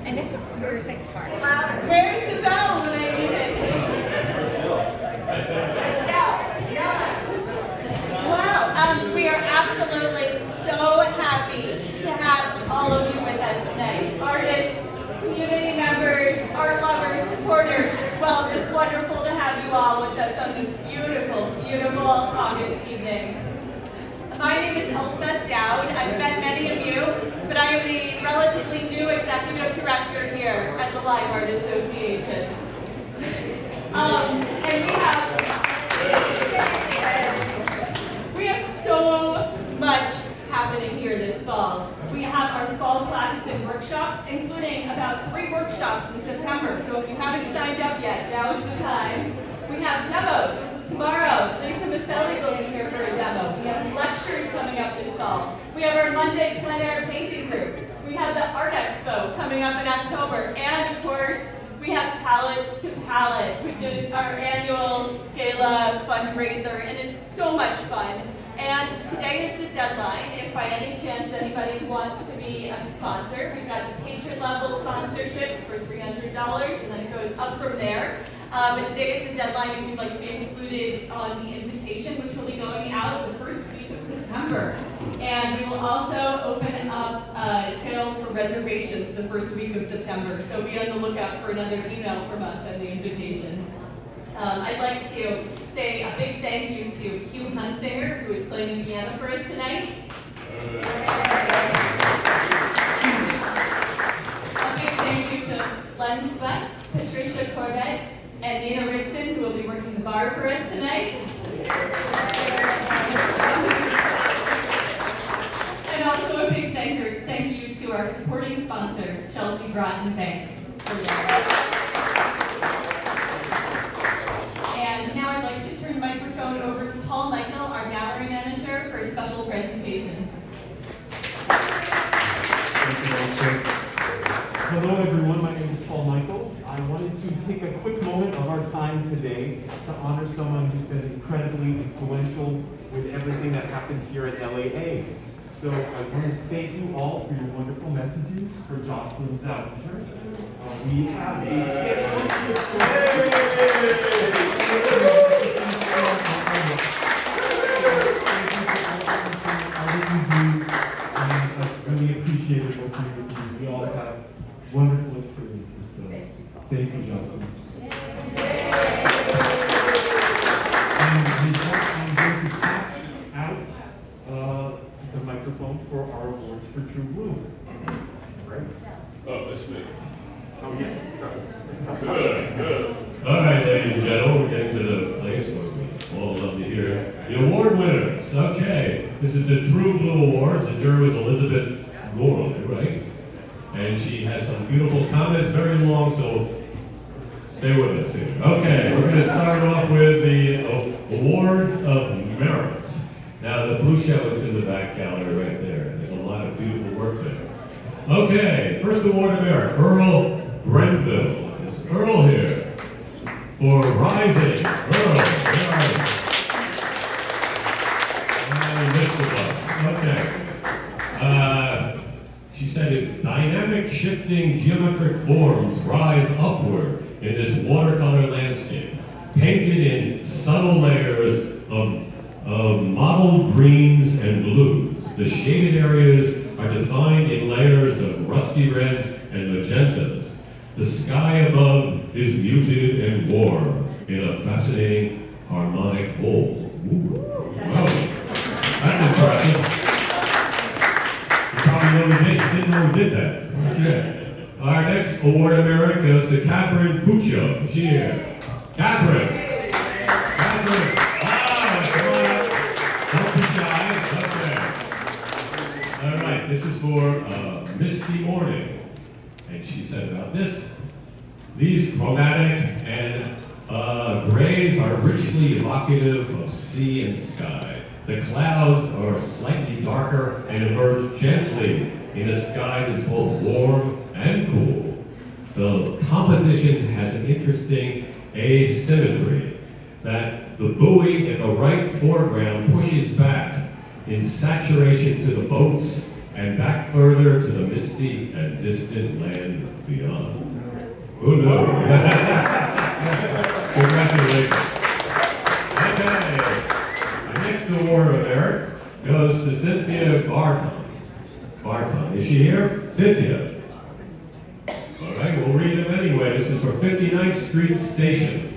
And it's a perfect part. Where's the bell when I need it? Well, we are absolutely so happy to have all of you with us tonight. Artists, community members, art lovers, supporters. Well, it's wonderful to have you all with us on this beautiful, beautiful August evening. My name is Elspeth Dowd. I've met many of you, but I am the relatively new executive director here at the Lyme Art Association. And we have so much happening here this fall. We have our fall classes and workshops, including about 3 workshops in September. So if you haven't signed up yet, now is the time. We have demos. Tomorrow, Lisa Maselli will be here for a demo. We have lectures coming up this fall. We have our Monday plein air painting group. We have the Art Expo coming up in October. And of course, we have Palette to Palette, which is our annual gala fundraiser, and it's so much fun. And today is the deadline. If by any chance anybody wants to be a sponsor, we've got the patron level sponsorships for $300, and then it goes up from there. But today is the deadline if you'd like to be included on the invitation, which will be going out the first week of September. And we will also open up sales for reservations the first week of September. So be on the lookout for another email from us and the invitation. I'd like to say a big thank you to Hugh Hunsinger, who is playing the piano for us tonight. A big thank you to Len Sweat, Patricia Corbett, and Nina Ritson, who will be working the bar for us tonight. And also a big thank you to our supporting sponsor, Chelsea Groton Bank. And now I'd like to turn the microphone over to Paul Michael, our gallery manager, for a special presentation. Hello everyone, my name is Paul Michael. I wanted to take a quick moment of our time today to honor someone who's been incredibly influential with everything that happens here at LAA. So I want to thank you all for your wonderful messages for Jocelyn Zoudinger. We have a schedule. I really appreciate it working with you. We all have wonderful experiences, so thank you, Jocelyn. And with that, I'm going to pass out the microphone for our awards for True Bloom. Right? Oh, that's me. Oh, yes, sorry. Good. All right, ladies and gentlemen, we're getting to the place where we all love to hear the award winners. Okay, this is the True Blue Awards. The jury was Elizabeth Gorley, right? And she has some beautiful comments, very long, so stay with us here. Okay, we're going to start off with the Awards of Merit. Now, the blue show is in the back gallery right there. There's a lot of beautiful work there. Okay, first award of merit, Earl Grenville. Is Earl here for Rising? Earl, where are you? I missed the bus. Okay. She said it, dynamic shifting geometric forms rise upward in this watercolor landscape, painted in subtle layers of mottled greens and blues. The shaded areas are defined in layers of rusty reds and magentas. The sky above is muted and warm in a fascinating harmonic whole. Ooh. Wow. That's impressive. You probably didn't know we did that. Okay. Our next award of merit goes to Catherine Puccio. Is she here? Catherine. Come on up. Don't be shy. It's up there. All right, this is for Misty Morning. And she said about this, these chromatic and grays are richly evocative of sea and sky. The clouds are slightly darker and emerge gently in a sky that's both warm and cool. The composition has an interesting asymmetry that the buoy in the right foreground pushes back in saturation to the boats and back further to the misty and distant land beyond. Who knew? Congratulations. Okay. The next award of merit goes to Cynthia Barton. Barton, is she here? Cynthia. All right, we'll read them anyway. This is for 59th Street Station.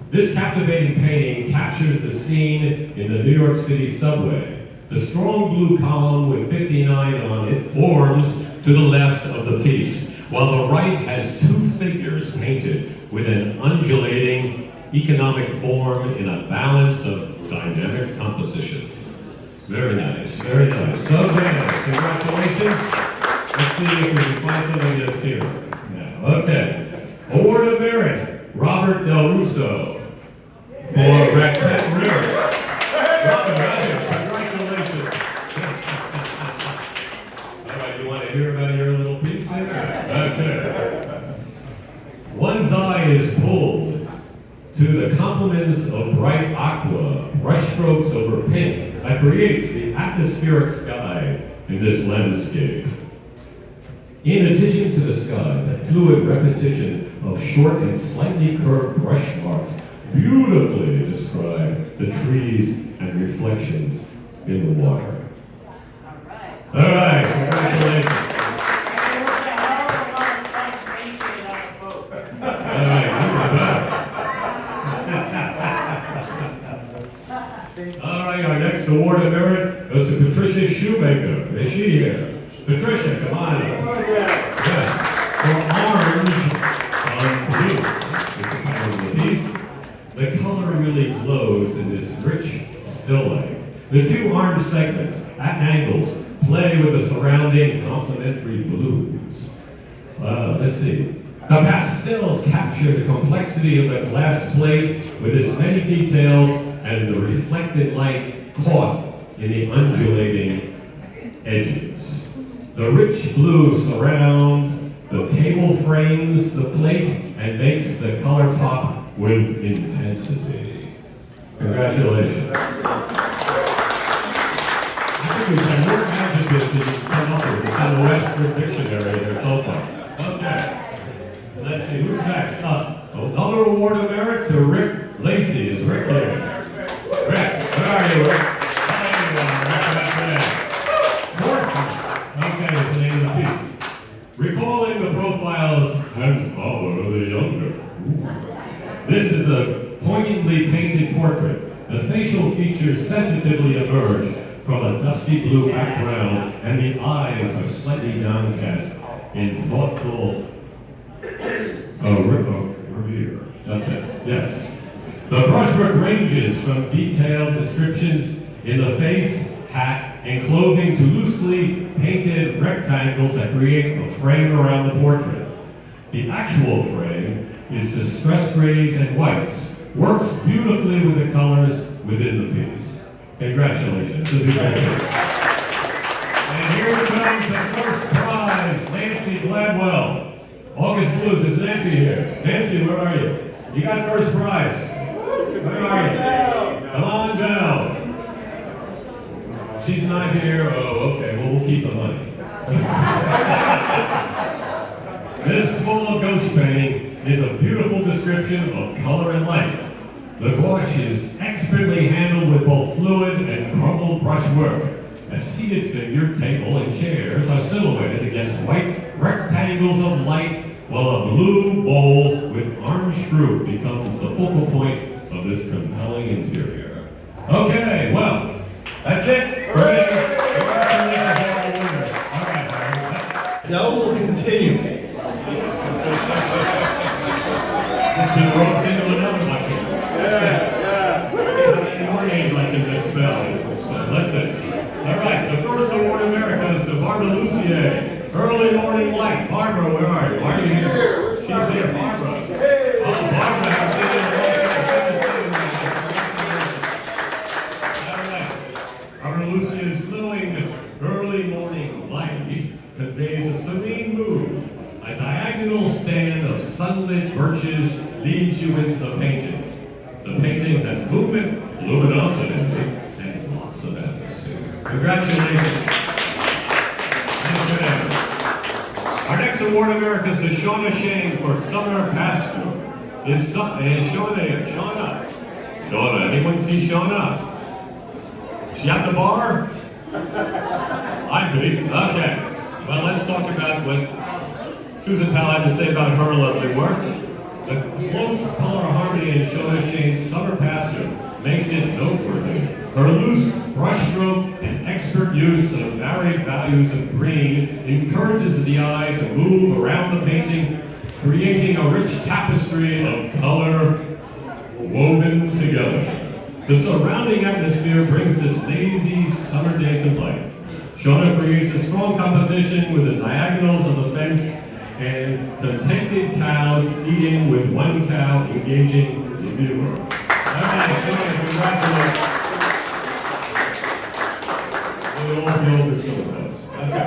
This captivating painting captures the scene in the New York City subway. The strong blue column with 59 on it forms to the left of the piece, while the right has two figures painted with an undulating economic form in a balance of dynamic composition. Very nice, very nice. So then, congratulations. Let's see if we can find something that's here now. Okay. Award of Merit, Robert Del Russo for Racquette River. Robert, congratulations. All right, you want to hear about your little piece here? Okay. One's eye is pulled to the compliments of bright aqua, brushstrokes over pink, that creates the atmospheric sky in this landscape. In addition to the sky, the fluid repetition of short and slightly curved brush marks beautifully describe the trees and reflections in the water. All right, congratulations. All right, all right, our next award of merit goes to Patricia Shoemaker. Is she here? Patricia, come on up. Yes, for orange on blue, this is kind of the piece. The color really glows in this rich still life. The two orange segments at angles play with the surrounding complementary blues. Let's see. The pastels capture the complexity of the glass plate with its many details and the reflected light caught in the undulating edges. The rich blues surround the table frames the plate and makes the color pop with intensity. Congratulations. I think we've had more adjectives than you can come up with. It's in the Western Dictionary there so far. Okay. Let's see, who's next up? Another award of merit to Rick Lacey. Is Rick here? Rick, where are you, Rick? Okay, that's the name of the piece. Recalling the profiles and power of the younger. This is a poignantly painted portrait. The facial features sensitively emerge from a dusty blue background, and the eyes are slightly downcast in thoughtful revere. That's it. Yes. The brushwork ranges from detailed descriptions in the face, hat, and clothing to loosely painted rectangles that create a frame around the portrait. The actual frame is distressed grays and whites, works beautifully with the colors within the piece. Congratulations to the judges. And here comes the first prize, Nancy Gladwell. August Blues, is Nancy here? Nancy, where are you? You got first prize. Where are you? Come on down. She's not here. Oh, okay. Well, we'll keep the money. This small ghost painting is a beautiful description of color and light. The gouache is expertly handled with both fluid and crumbled brushwork. A seated figure, table, and chairs are silhouetted against white rectangles of light, while a blue bowl with orange fruit becomes the focal point of this compelling interior. Okay, well, that's it. Del will continue. It's been roped into another bucket. Yeah. See how many more names I can misspell. So, listen. All right, the first award of America is Barbara Lucier. Early morning light. Barbara, where are you? Why are you here? She's here, Barbara. Oh, Barbara, I've seen you in a long time. Barbara Lucier's flowing early morning light conveys a serene mood. A diagonal stand of sunlit birches leads you into the painting. The painting has movement, luminosity, and lots of atmosphere. Congratulations. Our next award America is to Shauna Shane for Summer Pastor. Is Shauna here? Shauna. Shauna, anyone see Shauna? She at the bar? I be. Okay. Well, let's talk about what Susan Powell had to say about her lovely work. The close color harmony in Shauna Shane's Summer Pastor makes it noteworthy. Her loose brushstroke and expert use of varied values of green encourages the eye to move around the painting, creating a rich tapestry of color woven together. The surrounding atmosphere brings this lazy summer day to life. Shauna creates a strong composition with the diagonals of the fence and contented cows eating with one cow engaging the viewer. All right, Shauna, congratulations. We'll all be over some of those. Okay.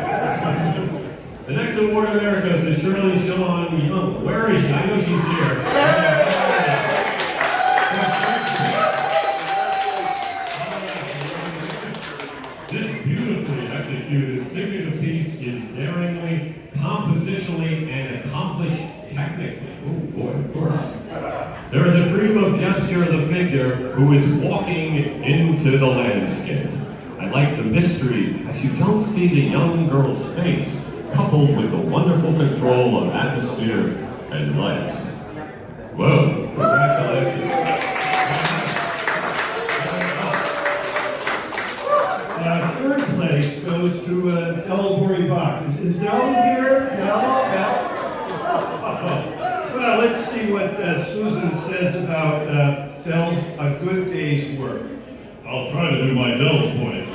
The next award in America is to Shirley Sean Young. Where is she? I know she's here. This beautifully executed figurative piece is daringly, compositionally, and accomplished technically. Oh boy, of course. There is a freedom of gesture of the figure who is walking into the landscape. I like the mystery as you don't see the young girl's face, coupled with the wonderful control of atmosphere and light. Whoa, congratulations. Third place goes to Del-Bourree. Is Del here? Del? Well, let's see what Susan says about Del's A Good Day's Work. I'll try to do my Del's voice.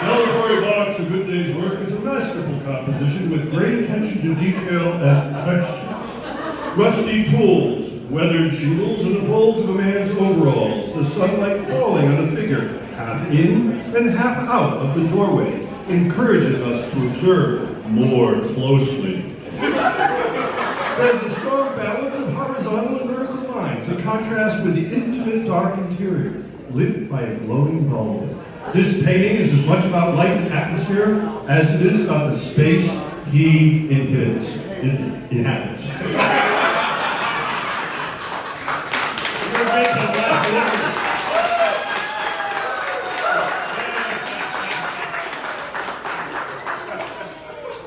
Del-Bourree, A Good Day's Work is a masterful composition with great attention to detail and textures. Rusty tools, weathered shingles, and the folds of a man's overalls, the sunlight falling on the figure, half in and half out of the doorway, encourages us to observe more closely. There's a strong balance of horizontal and vertical lines, a contrast with the intimate dark interior, lit by a glowing bulb. This painting is as much about light and atmosphere as it is about the space he inhabits.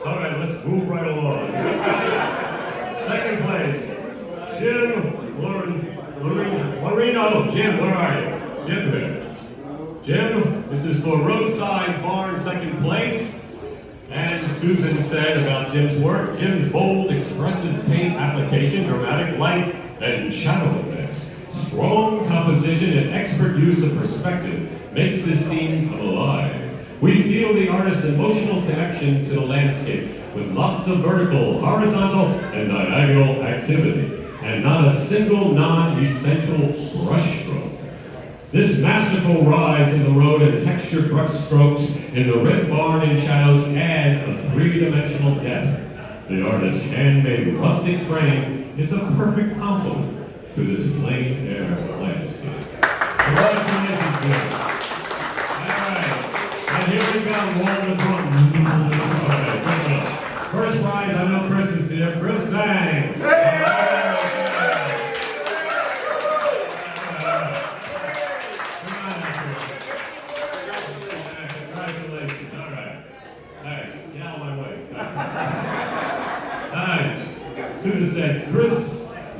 All right, let's move right along. Second place, Jim Lorino. Jim, where are you? Jim here. Jim, this is for Roadside Barn, second place. And Susan said about Jim's work, Jim's bold, expressive paint application, dramatic light and shadow effects, strong composition and expert use of perspective makes this scene come alive. We feel the artist's emotional connection to the landscape with lots of vertical, horizontal, and diagonal activity, and not a single non-essential brushstroke. This masterful rise in the road and textured brush strokes in the red barn and shadows adds a three-dimensional depth. The artist's handmade rustic frame is a perfect complement to this plain air landscape. Congratulations, Jim. All right, and here we go, Walden Brooklyn. Okay, great job. First prize, I know Chris is here. Chris Sang. Congratulations. All right. Get out of my way. All right. Susan said, Chris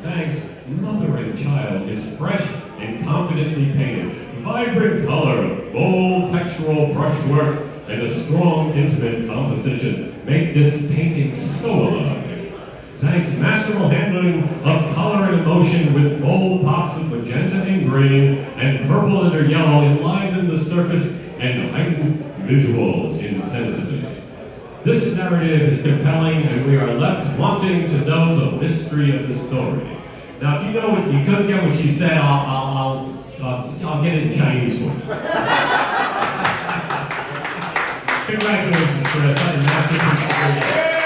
Zhang's mother and child is fresh and confidently painted. Vibrant color, bold textural brushwork, and a strong, intimate composition make this painting so alive. Zhang's masterful handling of color and emotion with bold pops of magenta and green and purple and yellow enliven the surface and heighten visual intensity. This narrative is compelling, and we are left wanting to know the mystery of the story. Now, if you know what you couldn't get what she said, I'll get it in Chinese for you. Congratulations, Chris. That's a masterpiece.